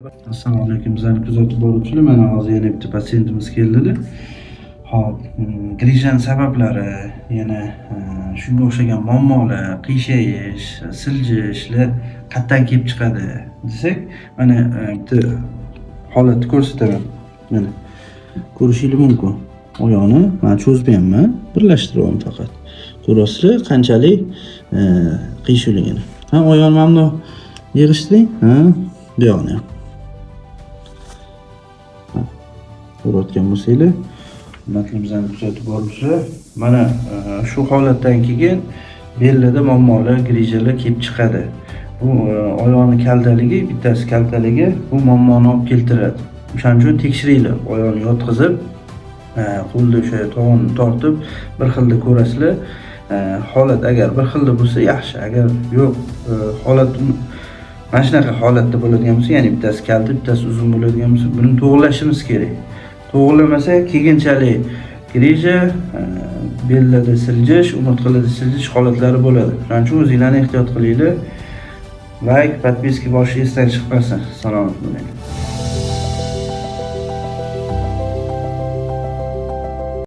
Assalomu alaykum, bizlarni kuzatib boruvchilar. Mana hozir yana bitta patsientimiz keldi. Hop, grijani sabablari, yana shunga o'xshagan muammolar, qiyshayis, siljishlar qayerdan kelib chiqadi desak, mana bitta holatni ko'rsataman. Mana ko'rishingiz mumkin. Oyoqni men cho'zmayapman, birlashtiryapman faqat. Ko'rasizlar qanchalik qiyshayligini. Ha, oyoqni mana yig'ishtiring, ha, bu yoqni ham. Ko'rayotgan bo'lsanglar, hurmatli bizlarni kuzatib boruvchilar, mana shu holatdan keyin bellarda muammolar, grijalar kelib chiqadi. Bu oyoqni kaltaligi, bittasi kaltaligi bu muammoni olib keltiradi. O'shaning uchun tekshiringlar, oyoqni yotqizib, qo'lda o'sha tovonni tortib, bir xilda ko'rasizlar. Holat agar bir xilda bo'lsa yaxshi, agar yo'q, holat mana shunaqa holatda bo'ladigan bo'lsa, ya'ni bittasi kalta, bittasi uzun bo'ladigan bo'lsa, buni to'g'rilashimiz kerak. To'g'rilamasa keyinchalik grija, bellarda siljish, umurtqalarda siljish holatlari bo'ladi. Shuning uchun o'zinglarni ehtiyot qilinglar. Like, podpiska bosishni esdan chiqmasin. Salomat bo'ling.